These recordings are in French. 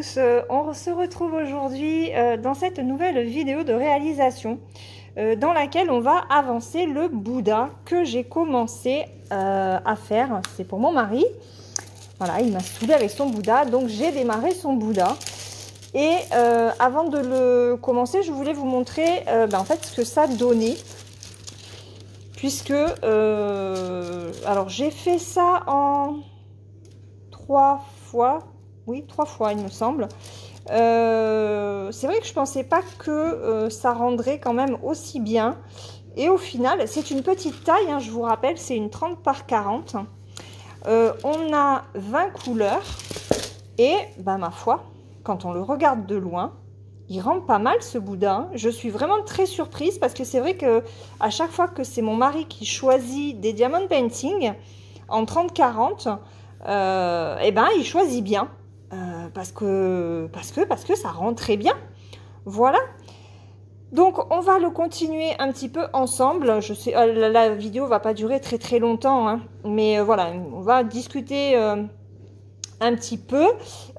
tous, on se retrouve aujourd'hui dans cette nouvelle vidéo de réalisation dans laquelle on va avancer le Bouddha que j'ai commencé à faire. C'est pour mon mari, voilà, il m'a saoulé avec son Bouddha, donc j'ai démarré son Bouddha. Et avant de le commencer, je voulais vous montrer en fait ce que ça donnait, puisque alors j'ai fait ça en 3 fois. Oui, 3 fois, il me semble. C'est vrai que je pensais pas que ça rendrait quand même aussi bien. Et au final, c'est une petite taille, hein, je vous rappelle, c'est une 30 par 40. On a 20 couleurs. Et, ma foi, quand on le regarde de loin, il rend pas mal ce Bouddha. Je suis vraiment très surprise parce que c'est vrai que à chaque fois que c'est mon mari qui choisit des diamond painting en 30-40, il choisit bien. Parce que ça rend très bien. Voilà. Donc, on va le continuer un petit peu ensemble. Je sais, la vidéo va pas durer très très longtemps, hein, mais voilà, on va discuter un petit peu.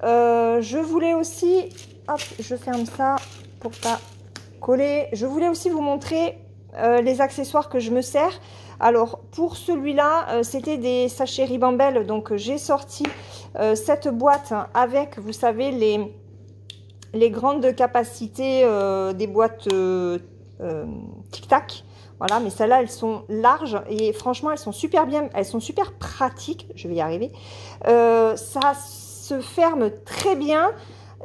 Je voulais aussi, hop, je ferme ça pour pas coller. Je voulais aussi vous montrer les accessoires que je me sers. Alors pour celui-là, c'était des sachets Ribambelle, donc j'ai sorti cette boîte avec, vous savez, les grandes capacités des boîtes Tic Tac. Voilà, mais celles-là, elles sont larges et franchement, elles sont super bien, elles sont super pratiques. Je vais y arriver. Ça se ferme très bien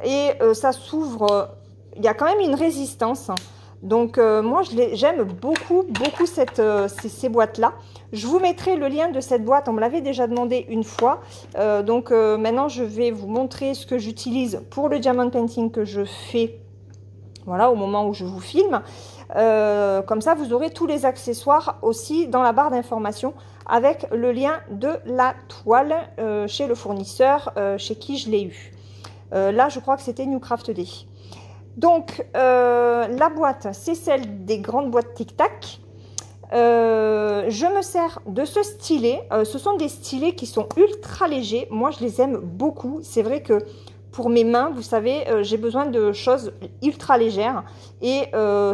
et ça s'ouvre. Il y a quand même une résistance. Donc moi j'aime beaucoup ces boîtes là. Je vous mettrai le lien de cette boîte, on me l'avait déjà demandé une fois. Maintenant je vais vous montrer ce que j'utilise pour le diamond painting que je fais, voilà, au moment où je vous filme. Comme ça vous aurez tous les accessoires aussi dans la barre d'informations avec le lien de la toile chez le fournisseur chez qui je l'ai eu. Là je crois que c'était New Craft Day. Donc, la boîte, c'est celle des grandes boîtes Tic Tac. Je me sers de ce stylet. Ce sont des stylets qui sont ultra légers. Moi, je les aime beaucoup. C'est vrai que pour mes mains, vous savez, j'ai besoin de choses ultra légères. Et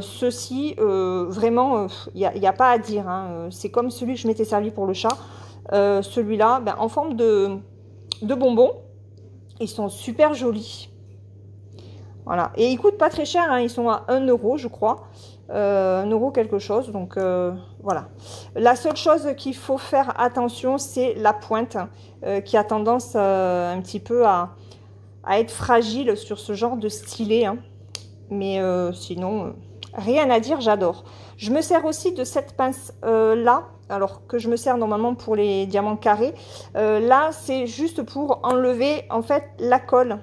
ceci, vraiment, il n'y a pas à dire, hein. C'est comme celui que je m'étais servi pour le chat. Celui-là, en forme de bonbons. Ils sont super jolis. Voilà, et ils coûtent pas très cher, hein. Ils sont à 1 euro, je crois, 1 euro quelque chose, donc voilà. La seule chose qu'il faut faire attention, c'est la pointe qui a tendance un petit peu à être fragile sur ce genre de stylet, hein. Mais sinon, rien à dire, j'adore. Je me sers aussi de cette pince là, alors que je me sers normalement pour les diamants carrés. Là, c'est juste pour enlever en fait la colle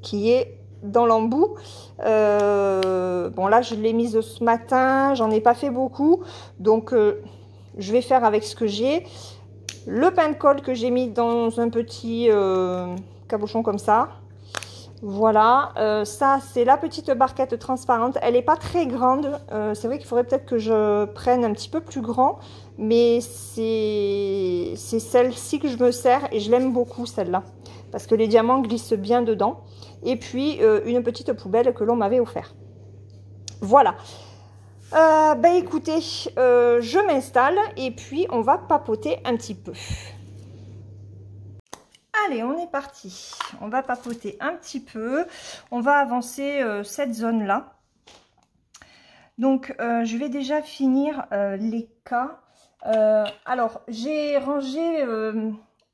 qui est dans l'embout. Bon, là je l'ai mise ce matin, j'en ai pas fait beaucoup, donc je vais faire avec ce que j'ai. Le pain de colle que j'ai mis dans un petit cabochon comme ça. Voilà, ça c'est la petite barquette transparente. Elle est pas très grande, c'est vrai qu'il faudrait peut-être que je prenne un petit peu plus grand, mais c'est celle-ci que je me sers et je l'aime beaucoup celle-là, parce que les diamants glissent bien dedans. Et puis une petite poubelle que l'on m'avait offert. Voilà. Écoutez, je m'installe et puis on va papoter un petit peu. Allez, on est parti. On va papoter un petit peu. On va avancer cette zone-là. Donc, je vais déjà finir les cas. Alors, j'ai rangé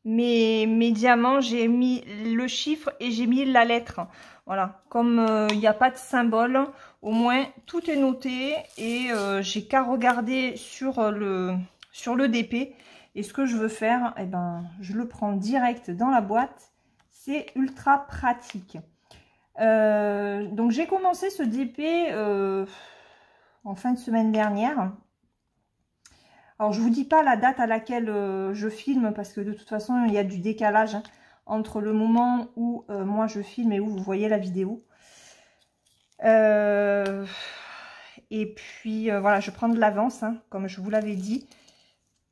mes diamants. J'ai mis le chiffre et j'ai mis la lettre. Voilà, comme il n'y a pas de symbole, au moins tout est noté. Et j'ai qu'à regarder sur le DP. Et ce que je veux faire, je le prends direct dans la boîte. C'est ultra pratique. Donc, j'ai commencé ce DP en fin de semaine dernière. Alors, je vous dis pas la date à laquelle je filme, parce que de toute façon, il y a du décalage entre le moment où moi je filme et où vous voyez la vidéo. Et puis, voilà, je prends de l'avance, hein, comme je vous l'avais dit.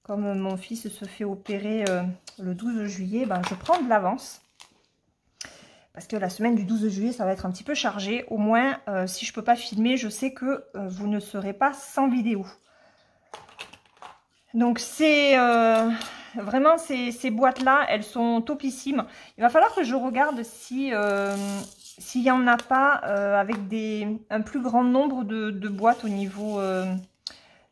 Comme mon fils se fait opérer le 12 juillet, je prends de l'avance. parce que la semaine du 12 juillet, ça va être un petit peu chargé. Au moins, si je ne peux pas filmer, je sais que vous ne serez pas sans vidéo. Donc, c'est vraiment ces boîtes-là, elles sont topissimes. Il va falloir que je regarde si s'il n'y en a pas avec un plus grand nombre de boîtes au niveau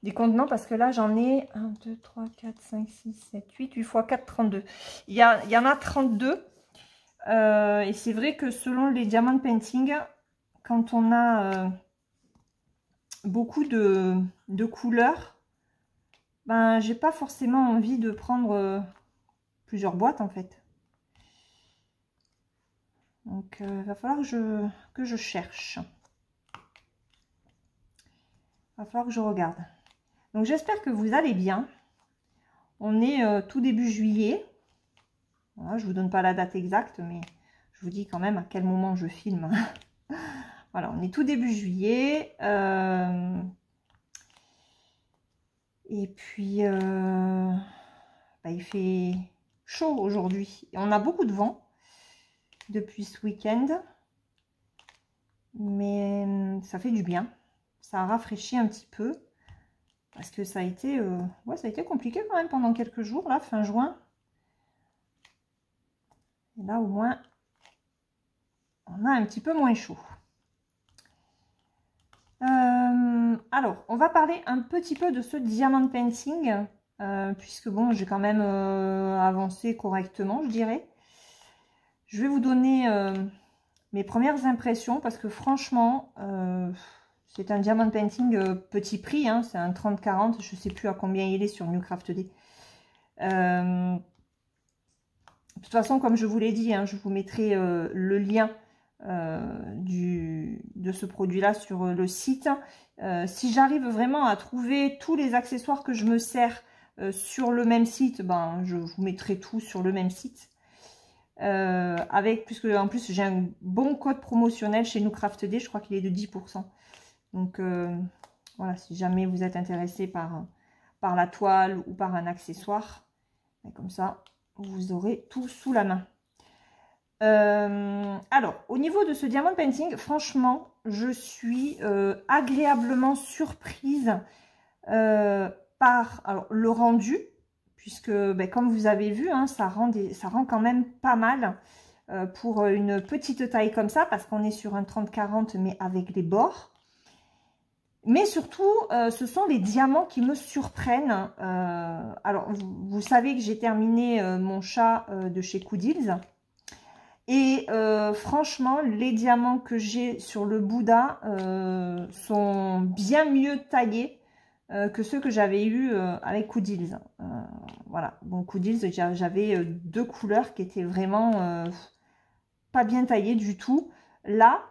des contenants, parce que là, j'en ai 1, 2, 3, 4, 5, 6, 7, 8, 8 x 4, 32. Il y en a 32. Et c'est vrai que selon les diamant painting, quand on a beaucoup de couleurs, ben j'ai pas forcément envie de prendre plusieurs boîtes en fait. Donc il va falloir que je cherche. Il va falloir que je regarde. Donc j'espère que vous allez bien. On est tout début juillet. Voilà, je ne vous donne pas la date exacte, mais je vous dis quand même à quel moment je filme. Voilà, on est tout début juillet. Et puis, bah, il fait chaud aujourd'hui. On a beaucoup de vent depuis ce week-end. Mais ça fait du bien. Ça a rafraîchi un petit peu. Parce que ça a été, ouais, ça a été compliqué quand même pendant quelques jours, là, fin juin. Et là, au moins, on a un petit peu moins chaud. Alors, on va parler un petit peu de ce diamant painting, puisque bon, j'ai quand même avancé correctement, je dirais. Je vais vous donner mes premières impressions, parce que franchement, c'est un diamant painting petit prix, hein, c'est un 30-40, je ne sais plus à combien il est sur NewCraftD. De toute façon, comme je vous l'ai dit, hein, je vous mettrai le lien de ce produit-là sur le site. Si j'arrive vraiment à trouver tous les accessoires que je me sers sur le même site, ben, je vous mettrai tout sur le même site. Puisque en plus j'ai un bon code promotionnel chez NewCraftD, je crois qu'il est de 10%. Donc voilà, si jamais vous êtes intéressé par la toile ou par un accessoire, comme ça, vous aurez tout sous la main. Alors, au niveau de ce diamant painting, franchement, je suis agréablement surprise par le rendu, puisque ben, comme vous avez vu, hein, ça rend quand même pas mal pour une petite taille comme ça, parce qu'on est sur un 30-40 mais avec les bords. Mais surtout, ce sont les diamants qui me surprennent. Alors, vous savez que j'ai terminé mon chat de chez Coodills. Et franchement, les diamants que j'ai sur le Bouddha sont bien mieux taillés que ceux que j'avais eu avec Coodills. Voilà, bon, Coodills, j'avais deux couleurs qui étaient vraiment pas bien taillées du tout. Là,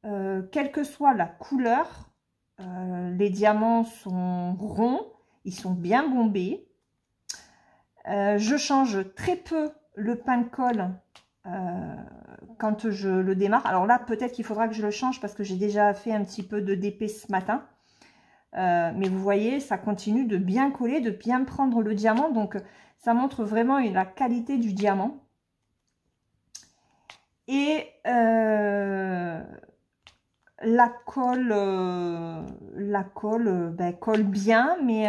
quelle que soit la couleur, les diamants sont ronds, ils sont bien bombés. Je change très peu le pain de colle quand je le démarre. Alors là, peut-être qu'il faudra que je le change parce que j'ai déjà fait un petit peu de DP ce matin. Mais vous voyez, ça continue de bien coller, de bien prendre le diamant. Donc, ça montre vraiment la qualité du diamant. Et la colle ben, colle bien, mais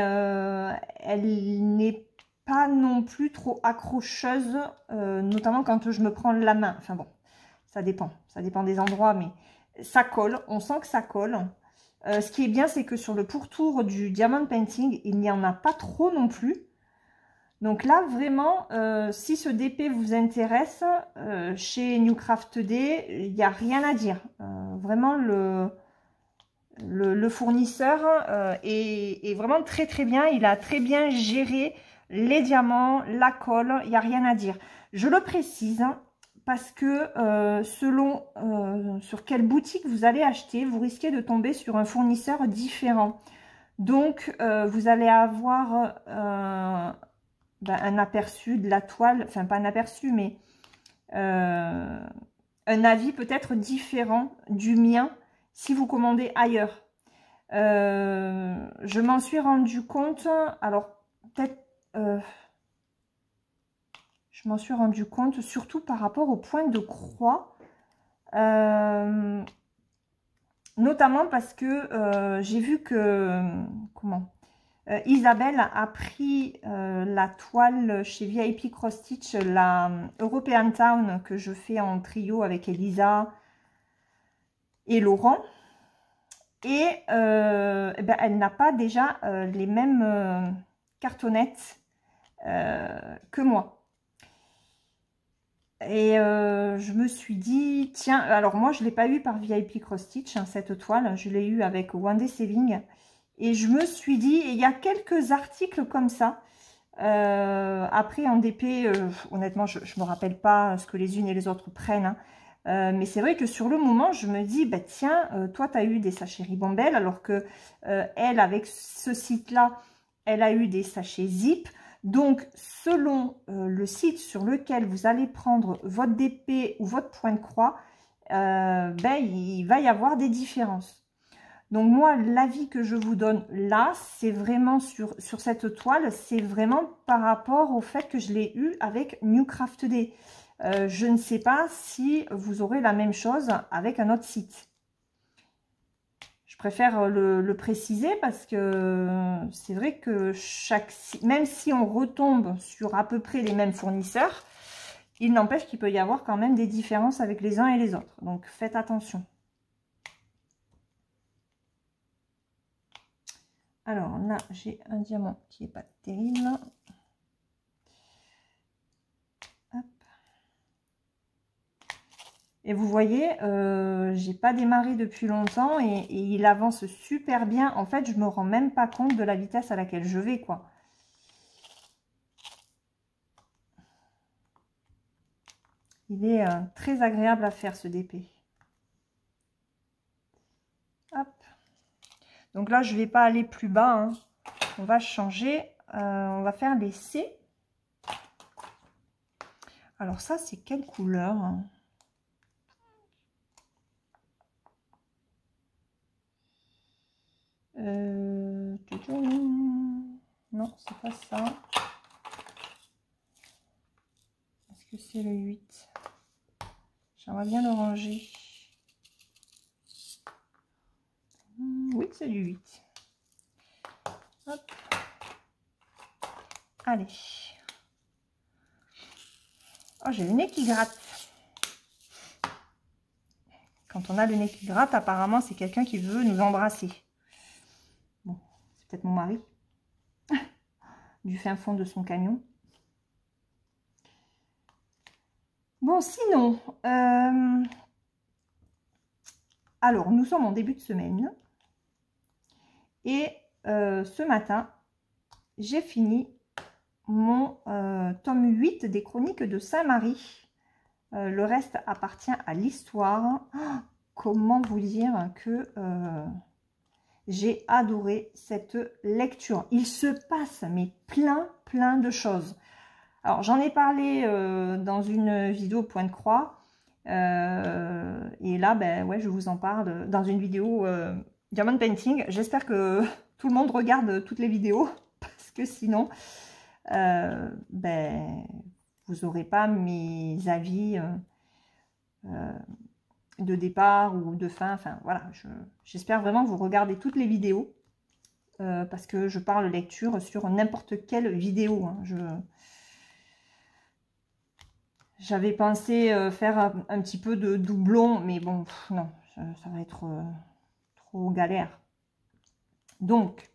elle n'est pas non plus trop accrocheuse, notamment quand je me prends la main. Enfin bon, ça dépend des endroits, mais ça colle, on sent que ça colle. Ce qui est bien, c'est que sur le pourtour du diamant painting, il n'y en a pas trop non plus. Donc là, vraiment, si ce DP vous intéresse, chez NewCraftD, il n'y a rien à dire. Vraiment, le fournisseur est vraiment très très bien. Il a très bien géré les diamants, la colle, il n'y a rien à dire. Je le précise parce que selon sur quelle boutique vous allez acheter, vous risquez de tomber sur un fournisseur différent. Donc, vous allez avoir un aperçu de la toile, enfin pas un aperçu, mais un avis peut-être différent du mien si vous commandez ailleurs. Je m'en suis rendu compte, alors peut-être Je m'en suis rendu compte, surtout par rapport au point de croix. Notamment parce que j'ai vu que... Isabelle a pris la toile chez VIP Cross Stitch, la European Town que je fais en trio avec Elisa et Laurent. Et ben, elle n'a pas déjà les mêmes cartonnettes que moi. Et je me suis dit, tiens, alors moi je ne l'ai pas eu par VIP Cross Stitch, hein, cette toile, je l'ai eu avec One Day Saving. Et je me suis dit, il y a quelques articles comme ça. Après en DP, honnêtement, je ne me rappelle pas ce que les unes et les autres prennent, hein. Mais c'est vrai que sur le moment, je me dis, bah tiens, toi, tu as eu des sachets Ribambelle, alors que elle, avec ce site-là, elle a eu des sachets Zip. Donc, selon le site sur lequel vous allez prendre votre DP ou votre point de croix, ben, il va y avoir des différences. Donc, moi, l'avis que je vous donne là, c'est vraiment sur cette toile, c'est vraiment par rapport au fait que je l'ai eu avec New Craft Day. Je ne sais pas si vous aurez la même chose avec un autre site. Je préfère le préciser parce que c'est vrai que même si on retombe sur à peu près les mêmes fournisseurs, il n'empêche qu'il peut y avoir quand même des différences avec les uns et les autres. Donc faites attention. Alors là, j'ai un diamant qui n'est pas terrible. Et vous voyez, j'ai pas démarré depuis longtemps et il avance super bien. En fait, je me rends même pas compte de la vitesse à laquelle je vais, quoi. Il est très agréable à faire, ce DP. Hop. Donc là, je vais pas aller plus bas, hein. On va changer. On va faire les C. Alors ça, c'est quelle couleur, hein? Non, c'est pas ça. Est-ce que c'est le 8? J'aimerais bien le ranger. Oui, c'est du 8. Hop. Allez. Oh, j'ai le nez qui gratte. Quand on a le nez qui gratte, apparemment, c'est quelqu'un qui veut nous embrasser. Bon, c'est peut-être mon mari. Du fin fond de son camion. Bon, sinon, alors, nous sommes en début de semaine. Et ce matin, j'ai fini mon tome 8 des Chroniques de Saint-Marie. Le reste appartient à l'histoire. Oh, comment vous dire que j'ai adoré cette lecture. Il se passe mais plein de choses. Alors, j'en ai parlé dans une vidéo point de croix. Et là, ben ouais, je vous en parle dans une vidéo Diamond Painting. J'espère que tout le monde regarde toutes les vidéos parce que sinon, ben, vous n'aurez pas mes avis de départ ou de fin. Enfin, voilà, j'espère vraiment que vous regardez toutes les vidéos parce que je parle lecture sur n'importe quelle vidéo, hein. J'avais pensé faire un petit peu de doublon, mais bon, non, ça va être trop galère. Donc,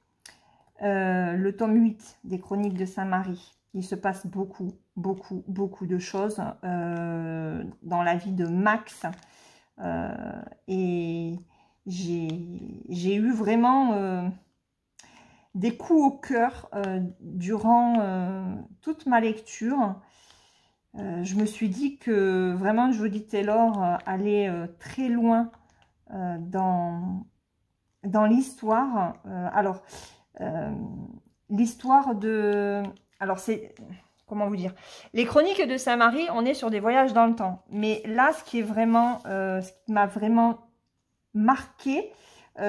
le tome 8 des Chroniques de Saint-Marie, il se passe beaucoup de choses dans la vie de Max. Et j'ai eu vraiment des coups au cœur durant toute ma lecture. Je me suis dit que vraiment Jodie Taylor allait très loin dans l'histoire. Alors, l'histoire de... Alors, c'est... Comment vous dire? Les Chroniques de Saint-Marie, on est sur des voyages dans le temps. Mais là, ce qui est vraiment... ce qui m'a vraiment marqué,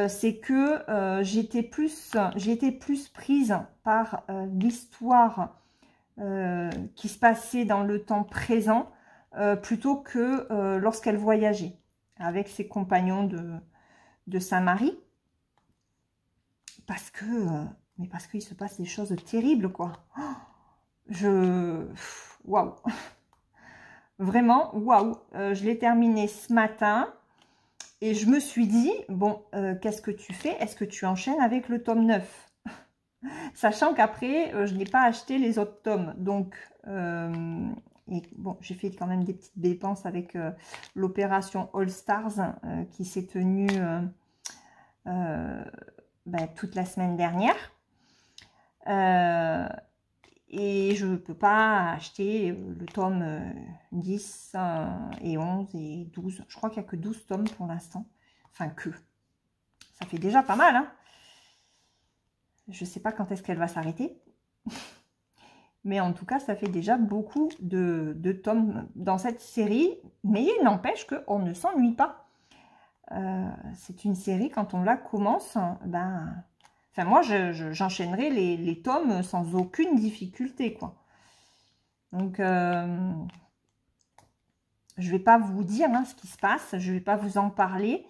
c'est que j'ai été plus prise par l'histoire qui se passait dans le temps présent plutôt que lorsqu'elle voyageait avec ses compagnons de Saint-Marie. Parce que, mais parce qu'il se passe des choses terribles, quoi. Waouh. Vraiment, waouh. Je l'ai terminé ce matin. Et je me suis dit, bon, qu'est-ce que tu fais? Est-ce que tu enchaînes avec le tome 9? Sachant qu'après, je n'ai pas acheté les autres tomes. Donc, et bon, j'ai fait quand même des petites dépenses avec l'opération All Stars qui s'est tenue toute la semaine dernière. Et je ne peux pas acheter le tome 10 et 11 et 12. Je crois qu'il n'y a que 12 tomes pour l'instant. Enfin, que. Ça fait déjà pas mal, hein. Je ne sais pas quand est-ce qu'elle va s'arrêter. Mais en tout cas, ça fait déjà beaucoup de tomes dans cette série. Mais il n'empêche qu'on ne s'ennuie pas. C'est une série, quand on la commence, enfin, moi, j'enchaînerai les tomes sans aucune difficulté, quoi. Donc, je ne vais pas vous dire ce qui se passe. Je ne vais pas vous en parler.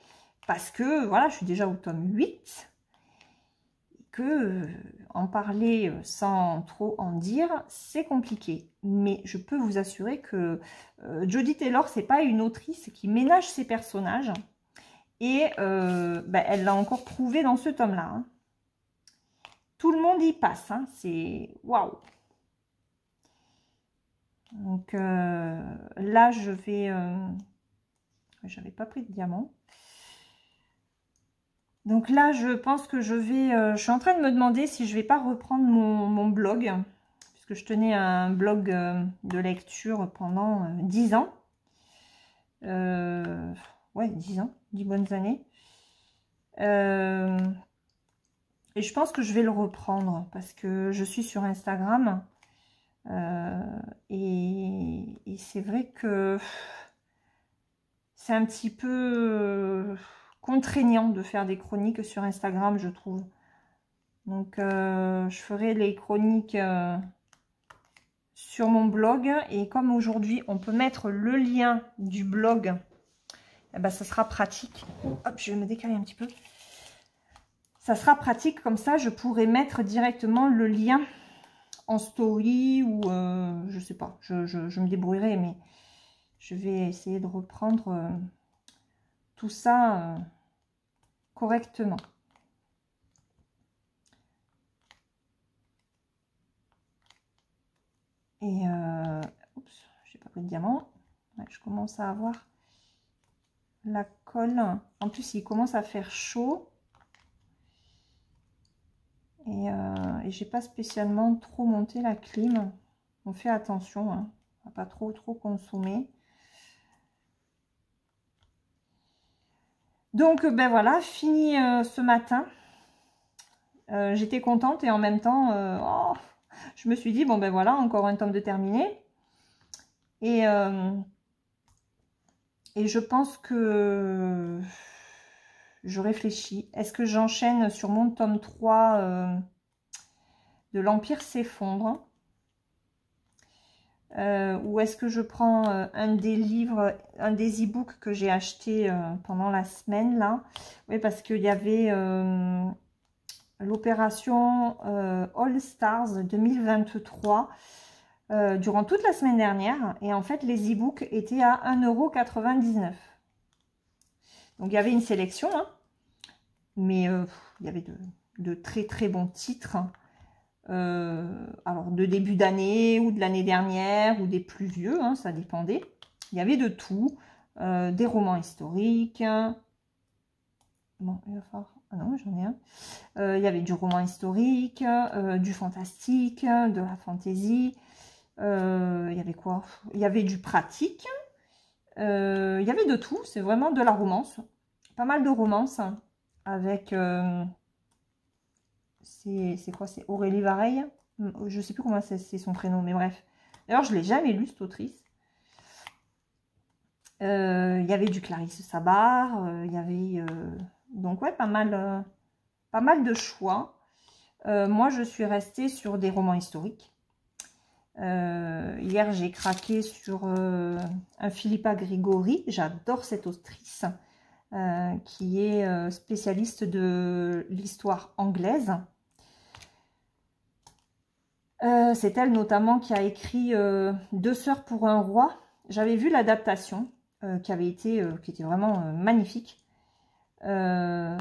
Parce que, voilà, je suis déjà au tome 8. Et que en parler sans trop en dire, c'est compliqué. Mais je peux vous assurer que Jodie Taylor, c'est pas une autrice qui ménage ses personnages. Et elle l'a encore prouvé dans ce tome-là, hein. Tout le monde y passe, hein. C'est waouh. Donc là, je vais... J'avais pas pris de diamant. Donc là, je pense que je vais... je suis en train de me demander si je vais pas reprendre mon blog. Puisque je tenais un blog de lecture pendant 10 ans. Ouais, 10 ans, 10 bonnes années. Et je pense que je vais le reprendre parce que je suis sur Instagram et c'est vrai que c'est un petit peu contraignant de faire des chroniques sur Instagram, je trouve. Donc, je ferai les chroniques sur mon blog et comme aujourd'hui, on peut mettre le lien du blog, eh ben, ça sera pratique. Hop, je vais me décaler un petit peu. Ça sera pratique, comme ça, je pourrai mettre directement le lien en story ou je sais pas, je me débrouillerai, mais je vais essayer de reprendre tout ça correctement. Et oups, j'ai pas pris de diamant. Ouais, je commence à avoir la colle. En plus, il commence à faire chaud. Et j'ai pas spécialement trop monté la clim. On fait attention, hein, à pas trop consommer. Donc ben voilà, fini ce matin. J'étais contente et en même temps, je me suis dit bon ben voilà, encore un tome de terminé. Et je pense que je réfléchis. Est-ce que j'enchaîne sur mon tome 3 de l'Empire s'effondre ou est-ce que je prends un des livres, un des e-books que j'ai acheté pendant la semaine là? Oui, parce qu'il y avait l'opération All Stars 2023 durant toute la semaine dernière. Et en fait, les e-books étaient à 1,99 €. Donc, il y avait une sélection, hein, mais il y avait de très bons titres. Alors, de début d'année ou de l'année dernière ou des plus vieux, hein, ça dépendait. Il y avait de tout. Des romans historiques. Bon, il va falloir... Ah non, j'en ai un. Il y avait du roman historique, du fantastique, de la fantaisie. Il y avait quoi? Il y avait du pratique. Il y avait de tout. C'est vraiment de la romance. Pas mal de romances avec... c'est quoi? C'est Aurélie Vareille. Je sais plus comment c'est son prénom, mais bref. D'ailleurs, je ne l'ai jamais lu, cette autrice. Il y avait du Clarisse Sabar. Il y avait... donc, ouais, pas mal de choix. Moi, je suis restée sur des romans historiques. Hier, j'ai craqué sur un Philippa Grigori. J'adore cette autrice qui est spécialiste de l'histoire anglaise. C'est elle notamment qui a écrit Deux sœurs pour un roi. J'avais vu l'adaptation qui était vraiment magnifique. Et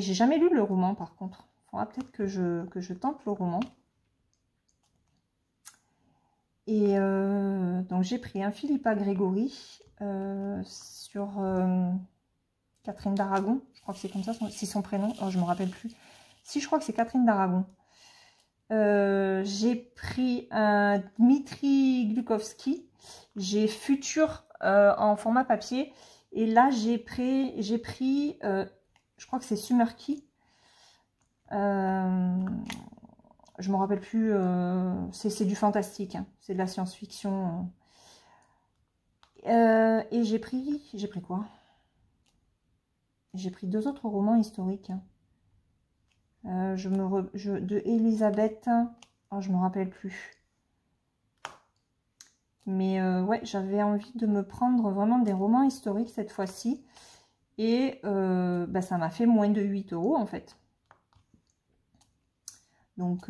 j'ai jamais lu le roman par contre. Il faudra peut-être que je tente le roman. Et donc j'ai pris un Philippa Grigori sur Catherine d'Aragon. Je crois que c'est comme ça, c'est son prénom. Oh, je me rappelle plus. Si, je crois que c'est Catherine d'Aragon. J'ai pris un Dmitri Glukovski. J'ai Futur en format papier. Et là, j'ai pris je crois que c'est Sumerki. Je me rappelle plus, c'est du fantastique, hein, c'est de la science-fiction. Et j'ai pris quoi? J'ai pris 2 autres romans historiques. De Elisabeth, oh, je me rappelle plus. Mais ouais, j'avais envie de me prendre vraiment des romans historiques cette fois-ci. Et bah, ça m'a fait moins de 8 € en fait. Donc,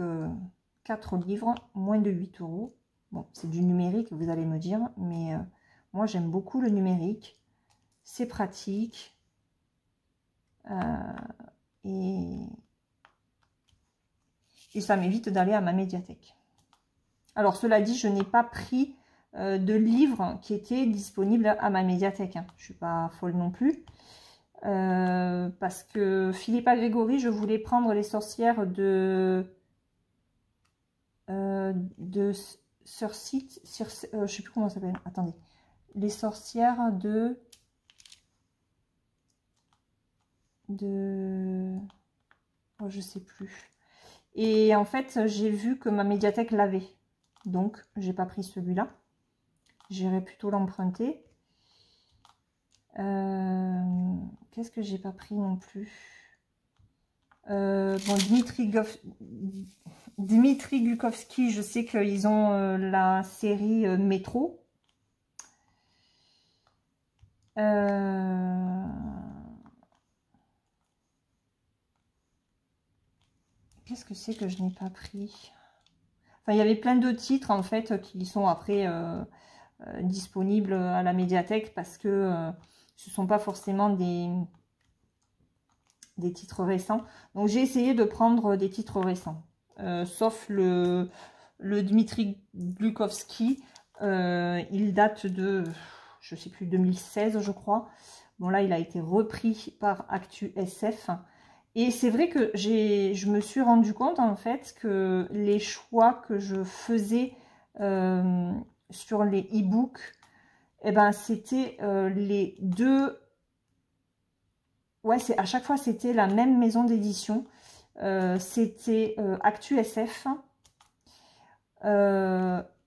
4 livres, moins de 8 €. Bon, c'est du numérique, vous allez me dire, mais moi, j'aime beaucoup le numérique. C'est pratique. Et ça m'évite d'aller à ma médiathèque. Alors, cela dit, je n'ai pas pris de livres qui étaient disponibles à ma médiathèque. Hein. Je ne suis pas folle non plus. Parce que Philippa Grigori, je voulais prendre Les sorcières de Cersei, je sais plus comment ça s'appelle, attendez, Les sorcières de oh, je sais plus. Et en fait, j'ai vu que ma médiathèque l'avait, donc j'ai pas pris celui-là. J'irai plutôt l'emprunter. Qu'est-ce que j'ai pas pris non plus? Bon, Dmitri Glukovski, je sais qu'ils ont la série Métro. Qu'est-ce que c'est que je n'ai pas pris? Enfin, il y avait plein de titres en fait qui sont après disponibles à la médiathèque parce que ce ne sont pas forcément des titres récents. Donc j'ai essayé de prendre des titres récents. Sauf le Dmitri Glukovski. Il date de, je sais plus, 2016 je crois. Bon là il a été repris par Actu SF. Et c'est vrai que je me suis rendu compte en fait que les choix que je faisais sur les e-books, eh ben, c'était les deux... Ouais, à chaque fois, c'était la même maison d'édition. C'était Actu SF.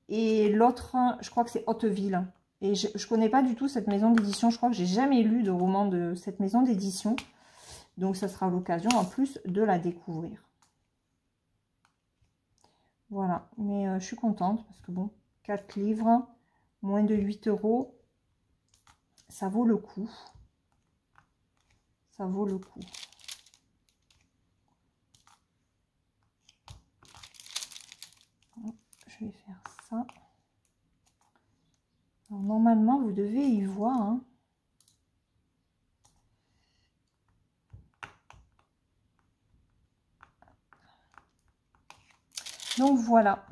Et l'autre, je crois que c'est Hauteville. Et je ne connais pas du tout cette maison d'édition. Je crois que j'ai jamais lu de roman de cette maison d'édition. Donc, ça sera l'occasion en plus de la découvrir. Voilà. Mais je suis contente parce que bon, 4 livres, moins de 8 €, ça vaut le coup. Ça vaut le coup. Je vais faire ça. Alors, normalement, vous devez y voir. Hein. Donc voilà.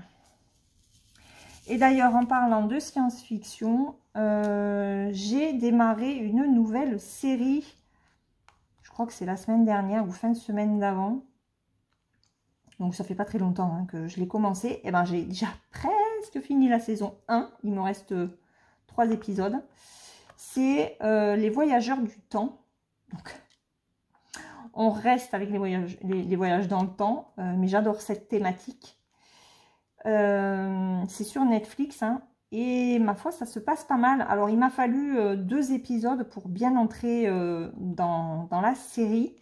Et d'ailleurs, en parlant de science-fiction, j'ai démarré une nouvelle série. Je crois que c'est la semaine dernière ou fin de semaine d'avant. Donc ça fait pas très longtemps hein, que je l'ai commencé. Et ben j'ai déjà presque fini la saison 1. Il me reste 3 épisodes. C'est Les Voyageurs du temps. Donc on reste avec les voyages dans le temps. Mais j'adore cette thématique. C'est sur Netflix hein, et ma foi ça se passe pas mal. Alors il m'a fallu 2 épisodes pour bien entrer dans la série.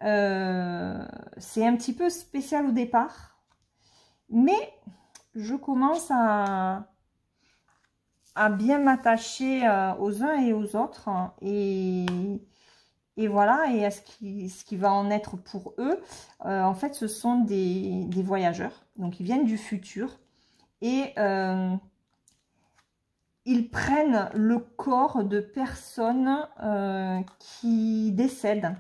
C'est un petit peu spécial au départ, Mais je commence à bien m'attacher aux uns et aux autres. Et voilà, et à ce qui va en être pour eux. En fait, ce sont des voyageurs. Donc, ils viennent du futur. Et ils prennent le corps de personnes qui décèdent.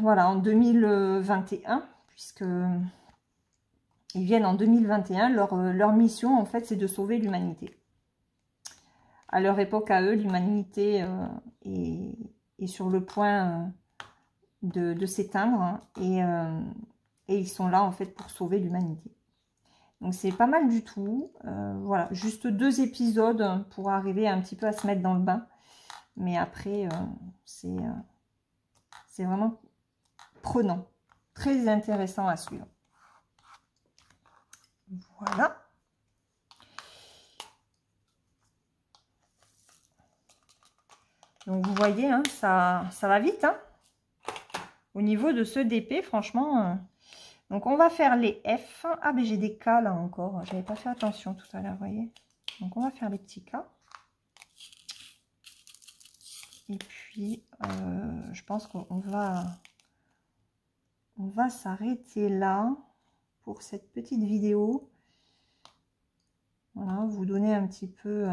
Voilà, en 2021, puisque ils viennent en 2021. Leur mission, en fait, c'est de sauver l'humanité. À leur époque, à eux, l'humanité est sur le point de s'éteindre. Et ils sont là, en fait, pour sauver l'humanité. Donc, c'est pas mal du tout. Voilà, juste 2 épisodes pour arriver un petit peu à se mettre dans le bain. Mais après, c'est vraiment prenant. Très intéressant à suivre. Voilà. Donc, vous voyez, hein, ça va vite. Hein, au niveau de ce DP, franchement... Donc, on va faire les F. Ah, mais j'ai des K là encore. J'avais pas fait attention tout à l'heure, vous voyez. Donc, on va faire les petits K. Et puis, je pense qu'on va s'arrêter là pour cette petite vidéo. Voilà, vous donner un petit peu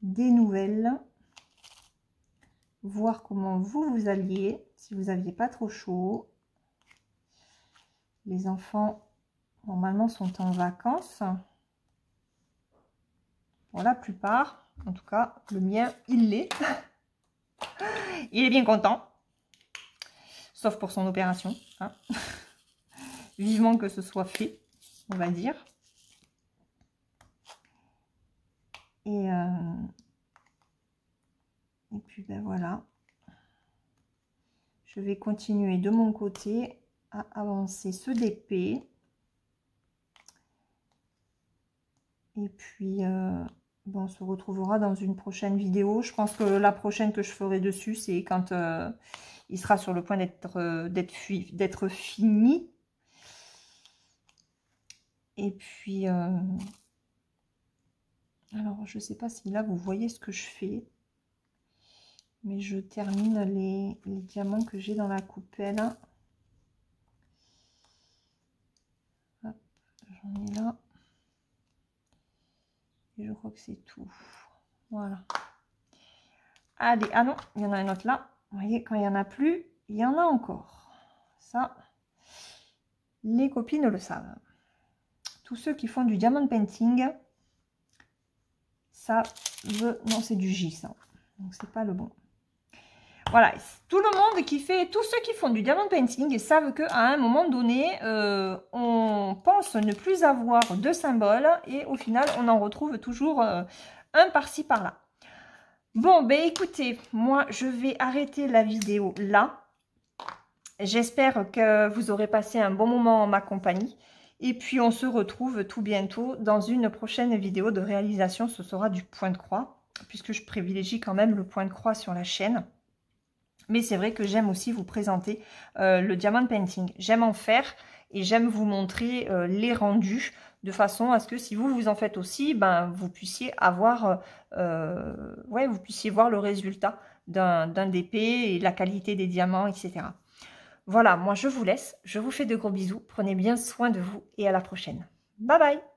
des nouvelles. Voir comment vous alliez, si vous n'aviez pas trop chaud. Les enfants, normalement, sont en vacances. Pour la plupart. En tout cas, le mien, il l'est. Il est bien content. Sauf pour son opération. Hein. Vivement que ce soit fait, on va dire. Et puis, ben voilà. Je vais continuer de mon côté à avancer ce DP. Et puis, bon, on se retrouvera dans une prochaine vidéo. Je pense que la prochaine que je ferai dessus, c'est quand il sera sur le point d'être fini. Et puis, alors, je ne sais pas si là, vous voyez ce que je fais. Mais je termine les diamants que j'ai dans la coupelle. Hop, j'en ai là. Et je crois que c'est tout. Voilà. Allez, ah non, il y en a un autre là. Vous voyez, quand il n'y en a plus, il y en a encore. Ça, les copines le savent. Tous ceux qui font du diamond painting, ça veut... Non, c'est du J, ça. Donc, c'est pas le bon. Voilà, tout le monde qui fait, tous ceux qui font du diamond painting savent qu'à un moment donné, on pense ne plus avoir de symbole et au final, on en retrouve toujours un par-ci, par-là. Bon, ben écoutez, moi, je vais arrêter la vidéo là. J'espère que vous aurez passé un bon moment en ma compagnie. Et puis, on se retrouve tout bientôt dans une prochaine vidéo de réalisation. Ce sera du point de croix, puisque je privilégie quand même le point de croix sur la chaîne. Mais c'est vrai que j'aime aussi vous présenter le diamond painting. J'aime en faire et j'aime vous montrer les rendus de façon à ce que si vous en faites aussi, ben, vous puissiez avoir, vous puissiez voir le résultat d'un DP et la qualité des diamants, etc. Voilà, moi je vous laisse. Je vous fais de gros bisous. Prenez bien soin de vous et à la prochaine. Bye bye!